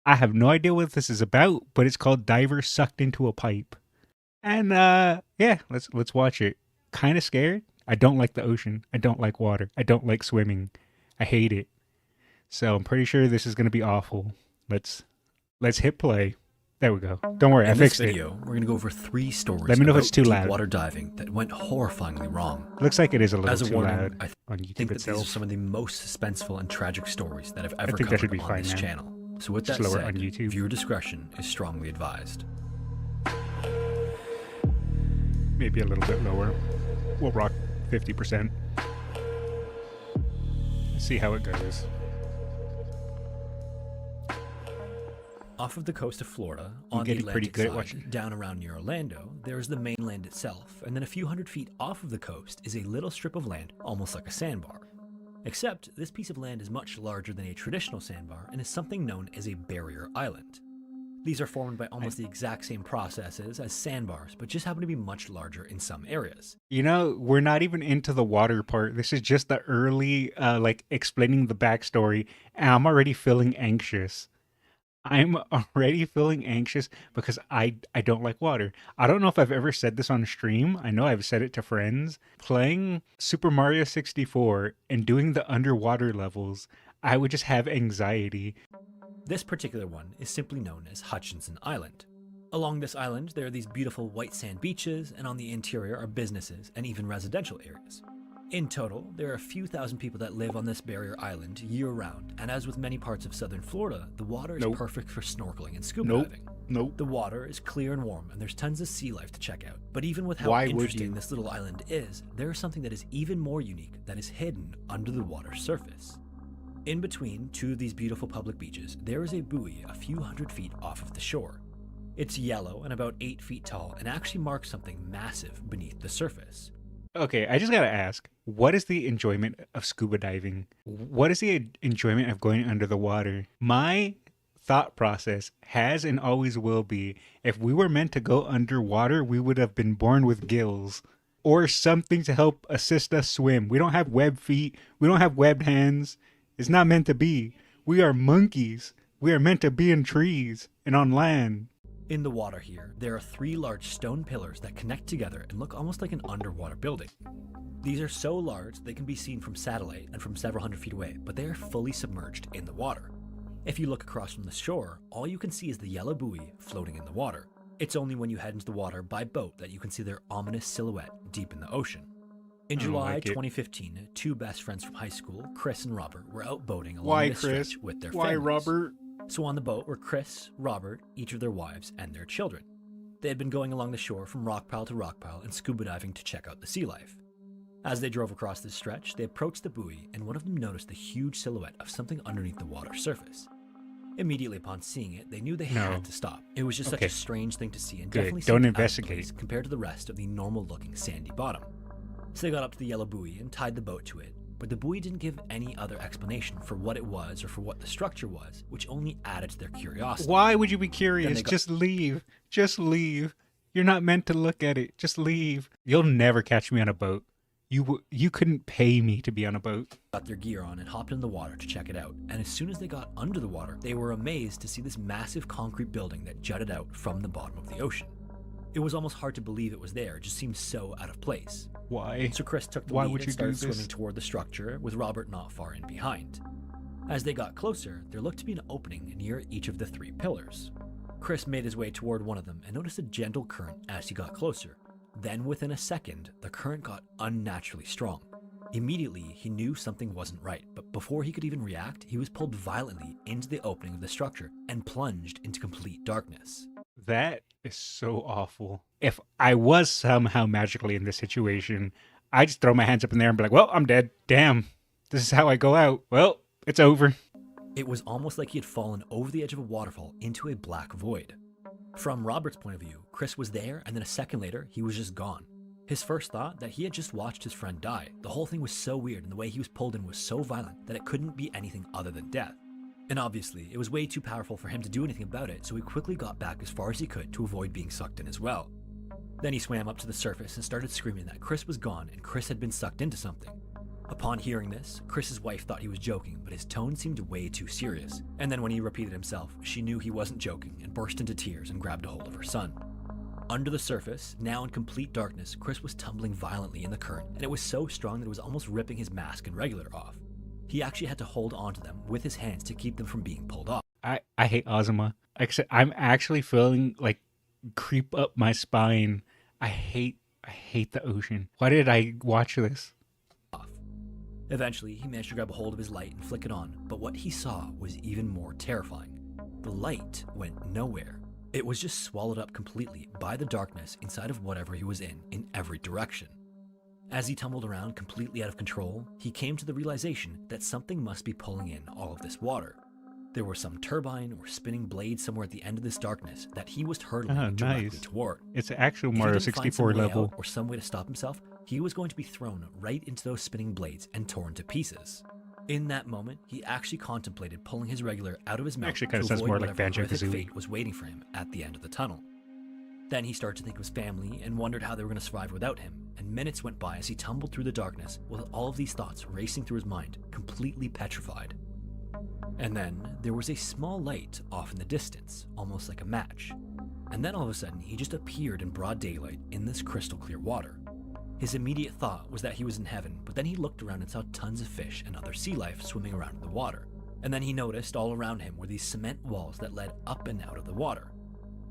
I have no idea what this is about, but it's called Diver Sucked into a Pipe. And yeah, let's watch it. Kind of scared. I don't like the ocean. I don't like water. I don't like swimming. I hate it. So I'm pretty sure this is gonna be awful. Let's let's hit play. There we go. Don't worry, I In this fixed it. video, we're going to go over 3 stories Let me know if about it's too loud. deep water diving that went horrifyingly wrong. Looks like it is a As little a too warning, loud I on think YouTube that these are itself. some of the most suspenseful and tragic stories that I've ever think that should covered be on fine this now. channel. So with Just that lower said, on YouTube. viewer discretion is strongly advised. Maybe a little bit lower. We'll rock 50%. See how it goes. Off of the coast of Florida, on the getting pretty Atlantic good at side, watching. down around near Orlando, there is the mainland itself, and then a few hundred feet off of the coast is a little strip of land, almost like a sandbar. Except, this piece of land is much larger than a traditional sandbar and is something known as a barrier island. These are formed by almost the exact same processes as sandbars, but just happen to be much larger in some areas. You know, we're not even into the water part. This is just the early, like, explaining the backstory, and I'm already feeling anxious. I'm already feeling anxious because I don't like water. I don't know if I've ever said this on stream. I know I've said it to friends. Playing Super Mario 64 and doing the underwater levels, I would just have anxiety. This particular one is simply known as Hutchinson Island. Along this island, there are these beautiful white sand beaches, and on the interior are businesses and even residential areas. In total, there are a few thousand people that live on this barrier island year-round, and as with many parts of southern Florida, the water is perfect for snorkeling and scuba diving. Nope. The water is clear and warm, and there's tons of sea life to check out. But even with how Why would interesting you? this little island is, there is something that is even more unique that is hidden under the water's surface. In between two of these beautiful public beaches, there is a buoy a few hundred feet off of the shore. It's yellow and about 8 feet tall and actually marks something massive beneath the surface. Okay, I just gotta ask, what is the enjoyment of scuba diving? What is the enjoyment of going under the water? My thought process has and always will be, if we were meant to go underwater, we would have been born with gills or something to help assist us swim. We don't have webbed feet. We don't have webbed hands. It's not meant to be. We are monkeys. We are meant to be in trees and on land. In the water here, there are 3 large stone pillars that connect together and look almost like an underwater building. These are so large they can be seen from satellite and from several hundred feet away, but they are fully submerged in the water. If you look across from the shore, all you can see is the yellow buoy floating in the water. It's only when you head into the water by boat that you can see their ominous silhouette deep in the ocean. In July 2015, 2 best friends from high school, Chris and Robert, were out boating along this stretch with their families. Why, Robert? So on the boat were Chris, Robert, each of their wives, and their children. They had been going along the shore from rock pile to rock pile and scuba diving to check out the sea life. As they drove across this stretch, they approached the buoy, and one of them noticed the huge silhouette of something underneath the water surface. Immediately upon seeing it, they knew they had to stop. It was just such a strange thing to see, and definitely Don't seemed out of investigate. place compared to the rest of the normal-looking sandy bottom. So they got up to the yellow buoy and tied the boat to it, but the buoy didn't give any other explanation for what it was or for what the structure was, which only added to their curiosity. Why would you be curious? got- Just leave. Just leave. You're not meant to look at it. Just leave. You'll never catch me on a boat. You couldn't pay me to be on a boat. Got their gear on and hopped in the water to check it out, and as soon as they got under the water, they were amazed to see this massive concrete building that jutted out from the bottom of the ocean. It was almost hard to believe it was there, it just seemed so out of place. Why? So Chris took the Why lead would and you do started this? swimming toward the structure, with Robert not far in behind. As they got closer, there looked to be an opening near each of the 3 pillars. Chris made his way toward one of them and noticed a gentle current as he got closer. Then within a second, the current got unnaturally strong. Immediately, he knew something wasn't right, but before he could even react, he was pulled violently into the opening of the structure and plunged into complete darkness. That is so awful. If I was somehow magically in this situation, I'd just throw my hands up in there and be like, well, I'm dead. Damn. This is how I go out. Well, it's over. It was almost like he had fallen over the edge of a waterfall into a black void. From Robert's point of view, Chris was there, and then a second later, he was just gone. His first thought that he had just watched his friend die. The whole thing was so weird, and the way he was pulled in was so violent that it couldn't be anything other than death. And obviously, it was way too powerful for him to do anything about it, so he quickly got back as far as he could to avoid being sucked in as well. Then he swam up to the surface and started screaming that Chris was gone and Chris had been sucked into something. Upon hearing this, Chris's wife thought he was joking, but his tone seemed way too serious. And then when he repeated himself, she knew he wasn't joking and burst into tears and grabbed a hold of her son. Under the surface, now in complete darkness, Chris was tumbling violently in the current, and it was so strong that it was almost ripping his mask and regulator off. He actually had to hold onto them with his hands to keep them from being pulled off. I hate Ozma. Except I'm actually feeling like creep up my spine. I hate the ocean. Why did I watch this? Eventually, he managed to grab a hold of his light and flick it on, but what he saw was even more terrifying. The light went nowhere. It was just swallowed up completely by the darkness inside of whatever he was in every direction. As he tumbled around completely out of control, he came to the realization that something must be pulling in all of this water. There was some turbine or spinning blade somewhere at the end of this darkness that he was hurtling directly toward. It's an actual Mario 64 level. Or some way to stop himself, he was going to be thrown right into those spinning blades and torn to pieces. In that moment, he actually contemplated pulling his regular out of his mouth Actually, kind of to sounds avoid more like whatever horrific Banjo-Kazooie. fate was waiting for him at the end of the tunnel. Then he started to think of his family and wondered how they were going to survive without him, and minutes went by as he tumbled through the darkness with all of these thoughts racing through his mind, completely petrified. And then there was a small light off in the distance, almost like a match. And then all of a sudden, he just appeared in broad daylight in this crystal clear water. His immediate thought was that he was in heaven, but then he looked around and saw tons of fish and other sea life swimming around in the water. And then he noticed all around him were these cement walls that led up and out of the water.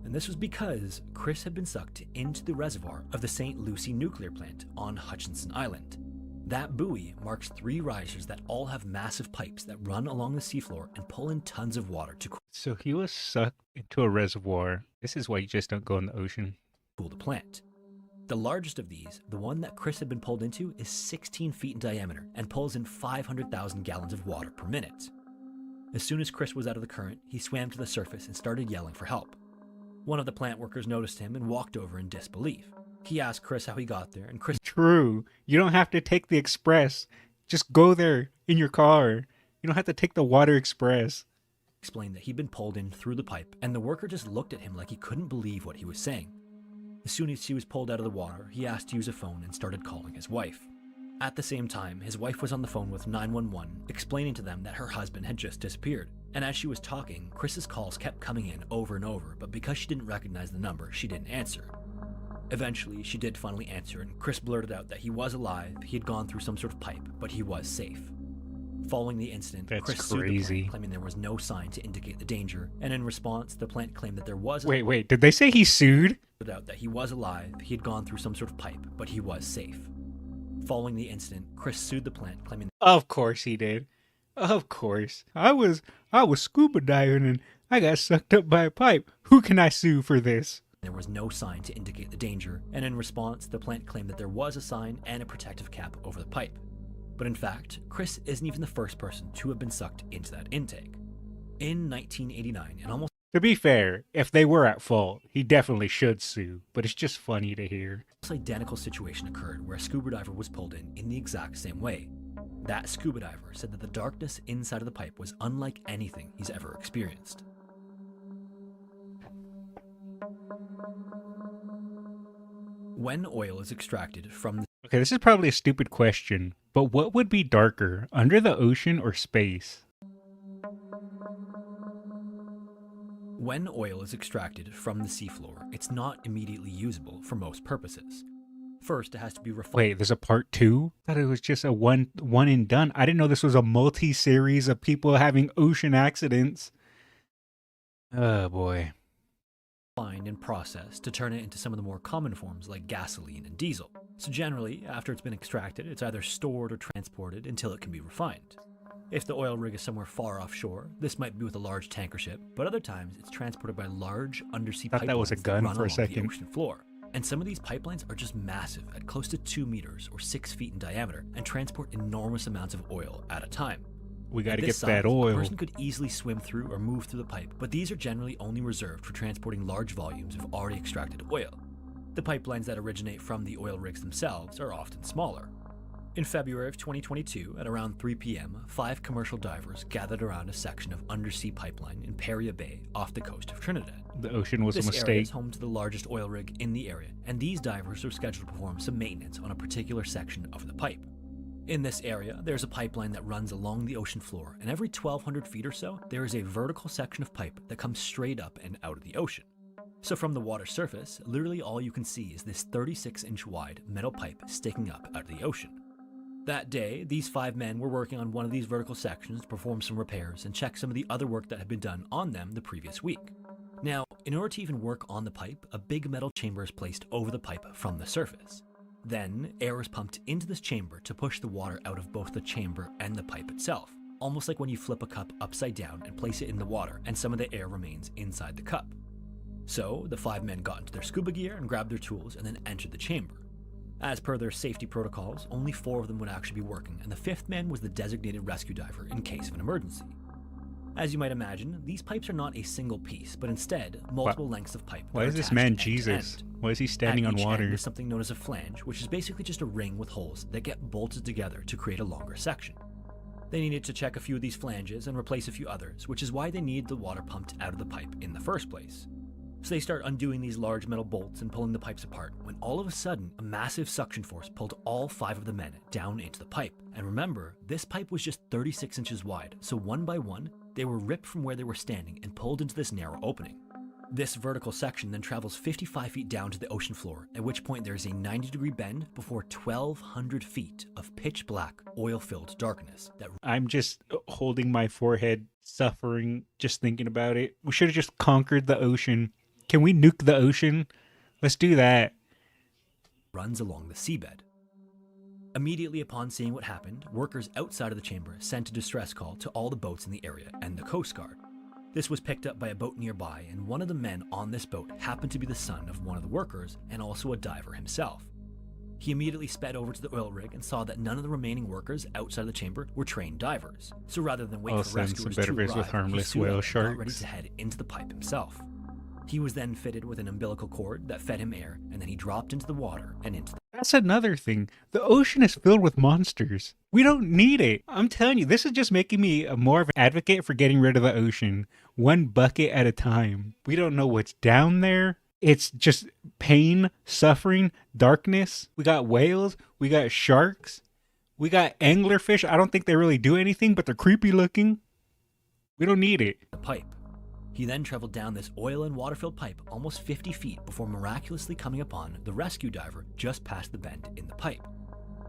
And this was because Chris had been sucked into the reservoir of the St. Lucie nuclear plant on Hutchinson Island. That buoy marks 3 risers that all have massive pipes that run along the seafloor and pull in tons of water to So he was sucked into a reservoir. This is why you just don't go in the ocean. cool the plant. The largest of these, the one that Chris had been pulled into, is 16 feet in diameter and pulls in 500,000 gallons of water per minute. As soon as Chris was out of the current, he swam to the surface and started yelling for help. One of the plant workers noticed him and walked over in disbelief. He asked Chris how he got there, and Chris True. You don't have to take the express. Just go there in your car. You don't have to take the water express. explained that he'd been pulled in through the pipe, and the worker just looked at him like he couldn't believe what he was saying. As soon as he was pulled out of the water, he asked to use a phone and started calling his wife. At the same time, his wife was on the phone with 911, explaining to them that her husband had just disappeared. And as she was talking, Chris's calls kept coming in over and over, but because she didn't recognize the number, she didn't answer. Eventually, she did finally answer, and Chris blurted out that he was alive, he had gone through some sort of pipe, but he was safe. Following the incident, That's Chris sued the crazy. plant, claiming there was no sign to indicate the danger, and in response, the plant claimed that there was Wait, did they say he sued? out that he was alive, he had gone through some sort of pipe, but he was safe. Following the incident, Chris sued the plant, claiming Of course he did. Of course. I was scuba diving and I got sucked up by a pipe. Who can I sue for this? there was no sign to indicate the danger, and in response, the plant claimed that there was a sign and a protective cap over the pipe. But in fact, Chris isn't even the first person to have been sucked into that intake. In 1989, an almost To be fair, if they were at fault, he definitely should sue, but it's just funny to hear. identical situation occurred where a scuba diver was pulled in the exact same way. That scuba diver said that the darkness inside of the pipe was unlike anything he's ever experienced. When oil is extracted from the Okay, this is probably a stupid question, but what would be darker, under the ocean or space? When oil is extracted from the seafloor, it's not immediately usable for most purposes. First, it has to be refined. Wait, there's a part 2? I thought it was just a one and done. I didn't know this was a multi-series of people having ocean accidents. Oh boy. Refined and processed to turn it into some of the more common forms like gasoline and diesel. So generally, after it's been extracted, it's either stored or transported until it can be refined. If the oil rig is somewhere far offshore, this might be with a large tanker ship, but other times it's transported by large undersea Thought pipelines that was a gun run for a along second. the ocean floor. And some of these pipelines are just massive, at close to 2 meters or 6 feet in diameter, and transport enormous amounts of oil at a time. We gotta At get this that size, oil. A person could easily swim through or move through the pipe, but these are generally only reserved for transporting large volumes of already extracted oil. The pipelines that originate from the oil rigs themselves are often smaller. In February of 2022, at around 3 p.m., 5 commercial divers gathered around a section of undersea pipeline in Paria Bay off the coast of Trinidad. The ocean was a This area mistake. is home to the largest oil rig in the area, and these divers are scheduled to perform some maintenance on a particular section of the pipe. In this area, there's a pipeline that runs along the ocean floor, and every 1,200 feet or so, there is a vertical section of pipe that comes straight up and out of the ocean. So from the water surface, literally all you can see is this 36-inch wide metal pipe sticking up out of the ocean. That day, these 5 men were working on one of these vertical sections to perform some repairs and check some of the other work that had been done on them the previous week. Now, in order to even work on the pipe, a big metal chamber is placed over the pipe from the surface. Then, air is pumped into this chamber to push the water out of both the chamber and the pipe itself, almost like when you flip a cup upside down and place it in the water and some of the air remains inside the cup. So, the 5 men got into their scuba gear and grabbed their tools and then entered the chamber. As per their safety protocols, only 4 of them would actually be working, and the 5th man was the designated rescue diver in case of an emergency. As you might imagine, these pipes are not a single piece, but instead multiple lengths of pipe. Why is this man Jesus? Why is he standing on water? There's something known as a flange, which is basically just a ring with holes that get bolted together to create a longer section. They needed to check a few of these flanges and replace a few others, which is why they need the water pumped out of the pipe in the first place. So they start undoing these large metal bolts and pulling the pipes apart, when all of a sudden, a massive suction force pulled all 5 of the men down into the pipe. And remember, this pipe was just 36 inches wide, so one by one, they were ripped from where they were standing and pulled into this narrow opening. This vertical section then travels 55 feet down to the ocean floor, at which point there is a 90-degree bend before 1,200 feet of pitch black, oil-filled darkness. I'm just holding my forehead, suffering, just thinking about it. We should have just conquered the ocean. Can we nuke the ocean? Let's do that. Runs along the seabed. Immediately upon seeing what happened, workers outside of the chamber sent a distress call to all the boats in the area and the Coast Guard. This was picked up by a boat nearby, and one of the men on this boat happened to be the son of one of the workers and also a diver himself. He immediately sped over to the oil rig and saw that none of the remaining workers outside of the chamber were trained divers. So rather than wait for rescuers to arrive, he suited up and got ready to head into the pipe himself. He was then fitted with an umbilical cord that fed him air, and then he dropped into the water and into the... That's another thing. The ocean is filled with monsters. We don't need it. I'm telling you, this is just making me more of an advocate for getting rid of the ocean, one bucket at a time. We don't know what's down there. It's just pain, suffering, darkness. We got whales. We got sharks. We got anglerfish. I don't think they really do anything, but they're creepy looking. We don't need it. Pipe. He then traveled down this oil and water-filled pipe almost 50 feet before miraculously coming upon the rescue diver just past the bend in the pipe.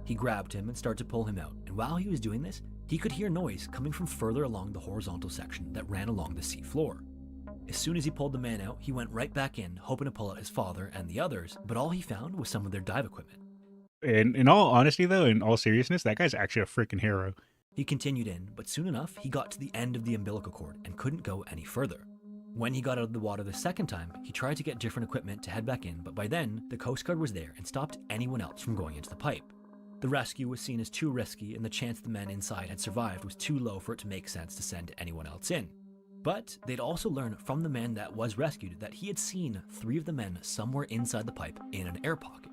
He grabbed him and started to pull him out, and while he was doing this, he could hear noise coming from further along the horizontal section that ran along the sea floor. As soon as he pulled the man out, he went right back in, hoping to pull out his father and the others, but all he found was some of their dive equipment. And in all honesty, though, in all seriousness, that guy's actually a freaking hero. He continued in, but soon enough, he got to the end of the umbilical cord and couldn't go any further. When he got out of the water the second time, he tried to get different equipment to head back in, but by then, the Coast Guard was there and stopped anyone else from going into the pipe. The rescue was seen as too risky, and the chance the men inside had survived was too low for it to make sense to send anyone else in. But they'd also learned from the man that was rescued that he had seen 3 of the men somewhere inside the pipe in an air pocket.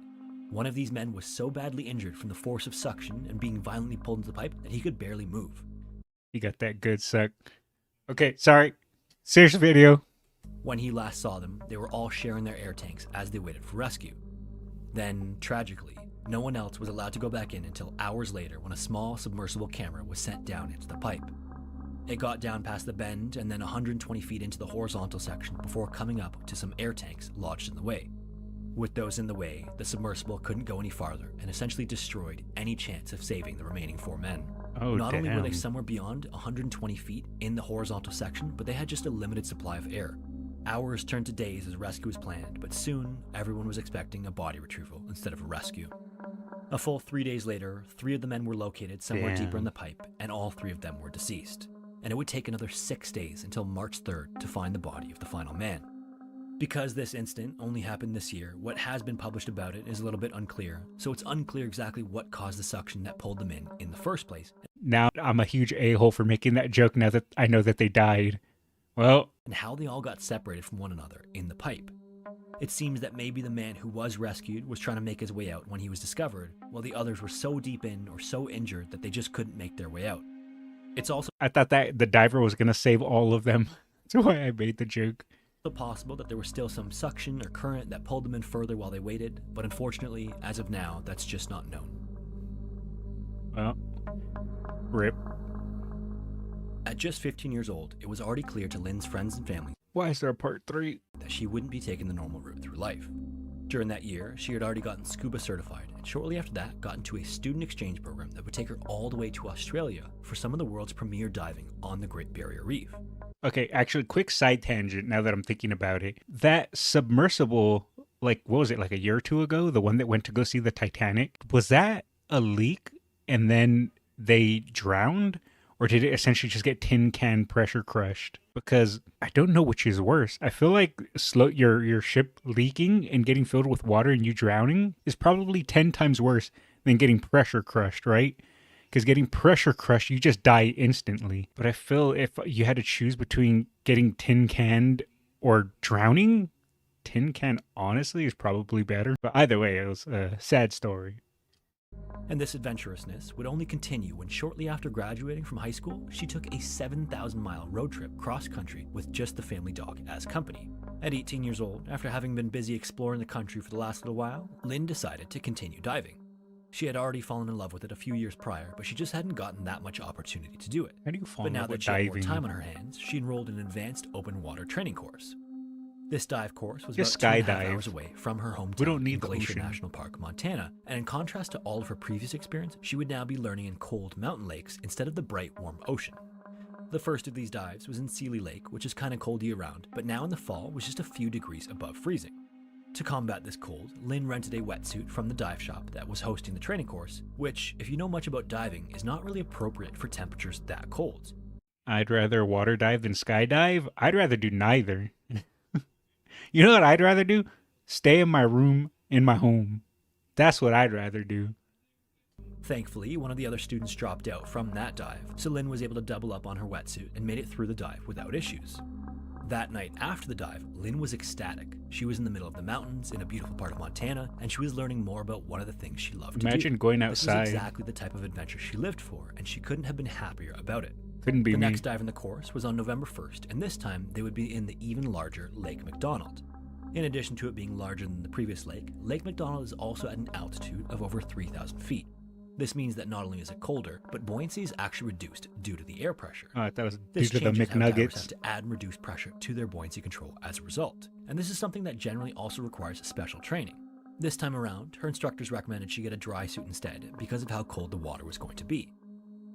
One of these men was so badly injured from the force of suction and being violently pulled into the pipe that he could barely move. He got that good suck. Okay, sorry. Serious video. When he last saw them, they were all sharing their air tanks as they waited for rescue. Then, tragically, no one else was allowed to go back in until hours later when a small submersible camera was sent down into the pipe. It got down past the bend and then 120 feet into the horizontal section before coming up to some air tanks lodged in the way. With those in the way, the submersible couldn't go any farther and essentially destroyed any chance of saving the remaining 4 men. Not only were they somewhere beyond 120 feet in the horizontal section, but they had just a limited supply of air. Hours turned to days as rescue was planned, but soon everyone was expecting a body retrieval instead of a rescue. A full 3 days later, 3 of the men were located somewhere deeper in the pipe, and all 3 of them were deceased. And it would take another 6 days until March 3rd to find the body of the final man. Because this incident only happened this year, what has been published about it is a little bit unclear, so it's unclear exactly what caused the suction that pulled them in the first place. Now I'm a huge a-hole for making that joke now that I know that they died. Well, and how they all got separated from one another in the pipe. It seems that maybe the man who was rescued was trying to make his way out when he was discovered, while the others were so deep in or so injured that they just couldn't make their way out. It's also I thought that the diver was going to save all of them. That's why I made the joke. Possible that there was still some suction or current that pulled them in further while they waited, but unfortunately, as of now, that's just not known. Well, rip. At just 15 years old, it was already clear to Lynn's friends and family Why is there a part 3? that she wouldn't be taking the normal route through life. During that year, she had already gotten scuba certified, and shortly after that got into a student exchange program that would take her all the way to Australia for some of the world's premier diving on the Great Barrier Reef. Okay, actually, quick side tangent now that I'm thinking about it. That submersible, like, what was it, like a year or two ago? The one that went to go see the Titanic? Was that a leak and then they drowned? Or did it essentially just get tin can pressure crushed? Because I don't know which is worse. I feel like your ship leaking and getting filled with water and you drowning is probably 10 times worse than getting pressure crushed, right? Because getting pressure crushed, you just die instantly. But I feel if you had to choose between getting tin canned or drowning, tin can honestly is probably better. But either way, it was a sad story. And this adventurousness would only continue when shortly after graduating from high school, she took a 7,000-mile road trip cross-country with just the family dog as company. At 18 years old, after having been busy exploring the country for the last little while, Lynn decided to continue diving. She had already fallen in love with it a few years prior, but she just hadn't gotten that much opportunity to do it. How do you fall But in now love that with she had more diving? time on her hands, she enrolled in an advanced open water training course. This dive course was Just about 2.5 skydive. hours away from her hometown We don't need in the Glacier ocean. National Park, Montana, and in contrast to all of her previous experience, she would now be learning in cold mountain lakes instead of the bright, warm ocean. The first of these dives was in Seeley Lake, which is kind of cold year-round, but now in the fall was just a few degrees above freezing. To combat this cold, Lynn rented a wetsuit from the dive shop that was hosting the training course, which, if you know much about diving, is not really appropriate for temperatures that cold. I'd rather water dive than skydive. I'd rather do neither. You know what I'd rather do? Stay in my room in my home. That's what I'd rather do. Thankfully, one of the other students dropped out from that dive, so Lynn was able to double up on her wetsuit and made it through the dive without issues. That night after the dive, Lynn was ecstatic. She was in the middle of the mountains in a beautiful part of Montana, and she was learning more about one of the things she loved to do. Imagine going This outside. was exactly the type of adventure she lived for, and she couldn't have been happier about it. Couldn't be The me. next dive in the course was on November 1st, and this time they would be in the even larger Lake McDonald. In addition to it being larger than the previous lake, Lake McDonald is also at an altitude of over 3,000 feet. This means that not only is it colder, but buoyancy is actually reduced due to the air pressure. Oh, I thought it was due This to the changes how divers have McNuggets. to add and reduce pressure to their buoyancy control as a result. And this is something that generally also requires special training. This time around, her instructors recommended she get a dry suit instead because of how cold the water was going to be.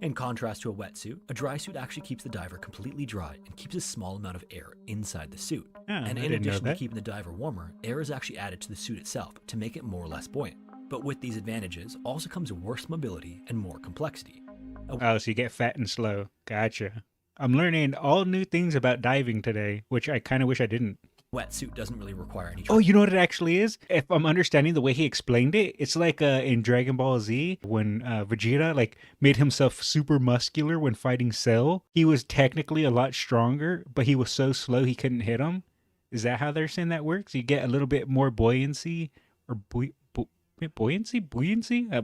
In contrast to a wetsuit, a dry suit actually keeps the diver completely dry and keeps a small amount of air inside the suit. Yeah, And I in didn't know addition to that. keeping the diver warmer, air is actually added to the suit itself to make it more or less buoyant. But with these advantages also comes worse mobility and more complexity. Oh, so you get fat and slow. Gotcha. I'm learning all new things about diving today, which I kind of wish I didn't. Wetsuit doesn't really require any Oh, you know what it actually is? If I'm understanding the way he explained it, it's like in Dragon Ball Z when Vegeta like made himself super muscular when fighting Cell. He was technically a lot stronger, but he was so slow he couldn't hit him. Is that how they're saying that works? You get a little bit more buoyancy or buoyancy,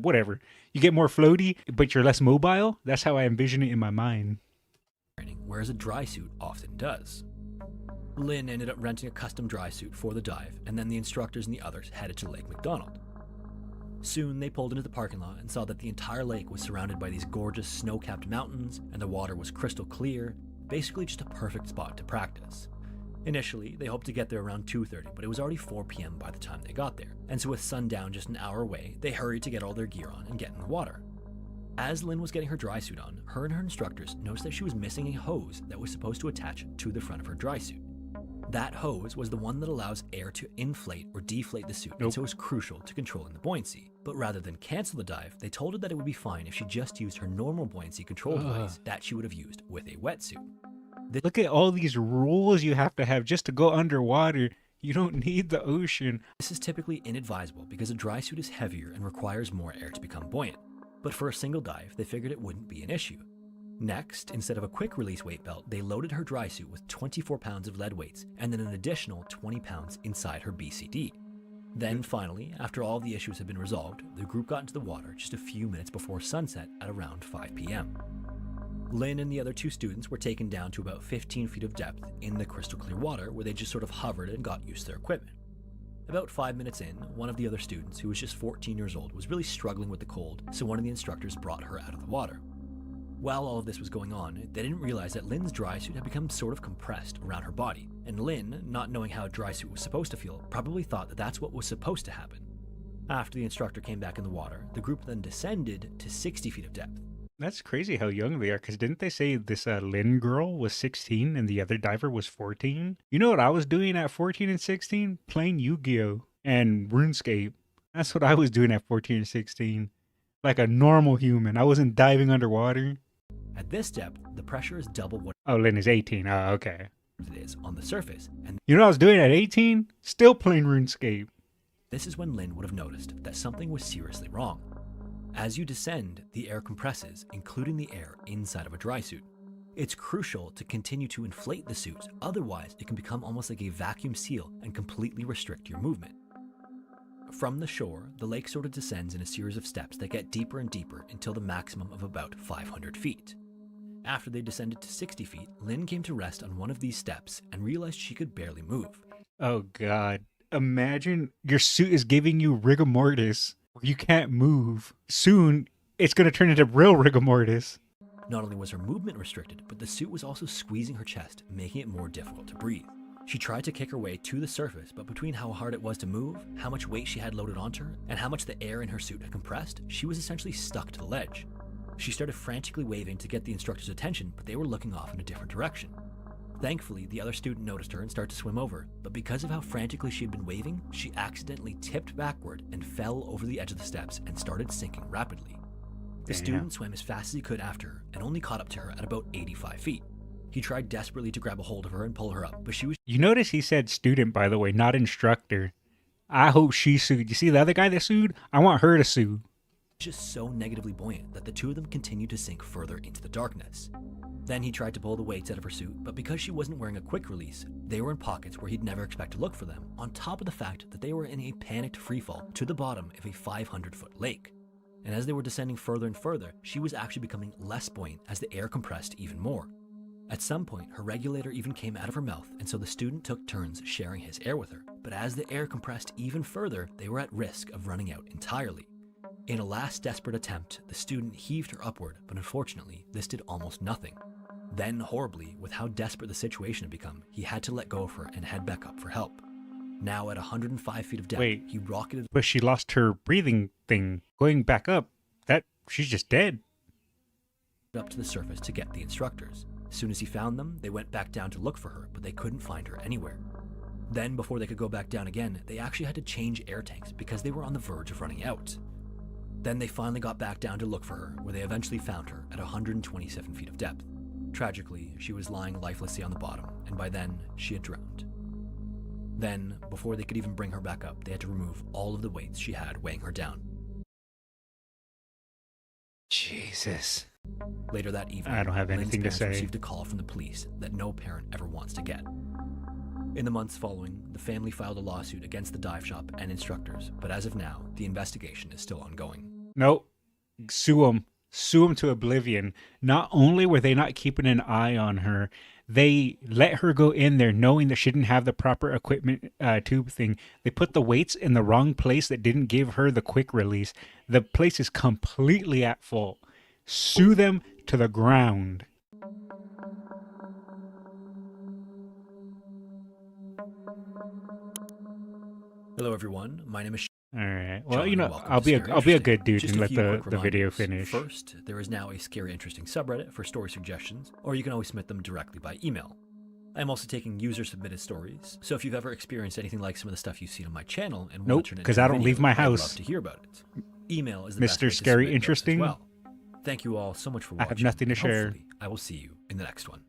whatever. You get more floaty, but you're less mobile. That's how I envision it in my mind. training, whereas a dry suit often does. Lynn ended up renting a custom dry suit for the dive, and then the instructors and the others headed to Lake McDonald. Soon they pulled into the parking lot and saw that the entire lake was surrounded by these gorgeous snow-capped mountains, and the water was crystal clear, basically just a perfect spot to practice. Initially, they hoped to get there around 2:30, but it was already 4 p.m. by the time they got there, and so with sundown just an hour away, they hurried to get all their gear on and get in the water. As Lynn was getting her dry suit on, her and her instructors noticed that she was missing a hose that was supposed to attach to the front of her dry suit. That hose was the one that allows air to inflate or deflate the suit, and so is crucial to controlling the buoyancy. But rather than cancel the dive, they told her that it would be fine if she just used her normal buoyancy control device that she would have used with a wetsuit. Look at all these rules you have to have just to go underwater. You don't need the ocean. This is typically inadvisable because a dry suit is heavier and requires more air to become buoyant. But for a single dive, they figured it wouldn't be an issue. Next, instead of a quick release weight belt, they loaded her dry suit with 24 pounds of lead weights and then an additional 20 pounds inside her BCD. Then finally, after all the issues had been resolved, the group got into the water just a few minutes before sunset at around 5 p.m. Lynn and the other two students were taken down to about 15 feet of depth in the crystal clear water where they just sort of hovered and got used to their equipment. About 5 minutes in, one of the other students, who was just 14 years old, was really struggling with the cold, so one of the instructors brought her out of the water. While all of this was going on, they didn't realize that Lynn's dry suit had become sort of compressed around her body, and Lynn, not knowing how a dry suit was supposed to feel, probably thought that that's what was supposed to happen. After the instructor came back in the water, the group then descended to 60 feet of depth. That's crazy how young they are, because didn't they say this Lynn girl was 16 and the other diver was 14? You know what I was doing at 14 and 16? Playing Yu-Gi-Oh! And RuneScape. That's what I was doing at 14 and 16. Like a normal human. I wasn't diving underwater. At this depth, the pressure is double what Oh, Lynn is 18. Oh, okay. it is on the surface, and You know what I was doing at 18? Still playing RuneScape. this is when Lynn would have noticed that something was seriously wrong. As you descend, the air compresses, including the air inside of a dry suit. It's crucial to continue to inflate the suit, otherwise it can become almost like a vacuum seal and completely restrict your movement. From the shore, the lake sort of descends in a series of steps that get deeper and deeper until the maximum of about 500 feet. After they descended to 60 feet, Lynn came to rest on one of these steps and realized she could barely move. Oh, God. Imagine your suit is giving you rigor mortis. You can't move. Soon, it's going to turn into real rigor mortis. Not only was her movement restricted, but the suit was also squeezing her chest, making it more difficult to breathe. She tried to kick her way to the surface, but between how hard it was to move, how much weight she had loaded onto her, and how much the air in her suit had compressed, she was essentially stuck to the ledge. She started frantically waving to get the instructor's attention, but they were looking off in a different direction. Thankfully, the other student noticed her and started to swim over, but because of how frantically she had been waving, she accidentally tipped backward and fell over the edge of the steps and started sinking rapidly. The Damn. student swam as fast as he could after her and only caught up to her at about 85 feet. He tried desperately to grab a hold of her and pull her up, but she was You notice he said student, by the way, not instructor. I hope she sued. You see the other guy that sued? I want her to sue. just so negatively buoyant that the two of them continued to sink further into the darkness. Then he tried to pull the weights out of her suit, but because she wasn't wearing a quick release, they were in pockets where he'd never expect to look for them, on top of the fact that they were in a panicked freefall to the bottom of a 500-foot lake. And as they were descending further and further, she was actually becoming less buoyant as the air compressed even more. At some point, her regulator even came out of her mouth, and so the student took turns sharing his air with her. But as the air compressed even further, they were at risk of running out entirely. In a last desperate attempt, the student heaved her upward, but unfortunately, this did almost nothing. Then, horribly, with how desperate the situation had become, he had to let go of her and head back up for help. Now at 105 feet of depth, Wait. he rocketed But she lost her breathing thing. Going back up, she's just dead. up to the surface to get the instructors. As soon as he found them, they went back down to look for her, but they couldn't find her anywhere. Then, before they could go back down again, they actually had to change air tanks because they were on the verge of running out. Then they finally got back down to look for her, where they eventually found her at 127 feet of depth. Tragically, she was lying lifelessly on the bottom, and by then, she had drowned. Then, before they could even bring her back up, they had to remove all of the weights she had weighing her down. Jesus. Later that evening, I don't have Lynn's anything to parents say. received a call from the police that no parent ever wants to get. In the months following, the family filed a lawsuit against the dive shop and instructors, but as of now, the investigation is still ongoing. Nope. Sue them. Sue them to oblivion. Not only were they not keeping an eye on her, they let her go in there knowing that she didn't have the proper equipment tube thing. They put the weights in the wrong place that didn't give her the quick release. The place is completely at fault. Sue them to the ground. Hello everyone, my name is All right. Well, John, you know, welcome I'll to be Scary a Interesting. good dude Just and a let few quick the video reminders. finish. First, there is now a Scary Interesting subreddit for story suggestions, or you can always submit them directly by email. I am also taking user-submitted stories, so if you've ever experienced anything like some of the stuff you've seen on my channel and want Nope, to turn it 'cause into I a don't video, leave my I'd house. love to hear about it. Email is the Mr. best way to Scary submit those as Interesting? well. Thank you all so much for I watching. have nothing to and share. hopefully I will see you in the next one.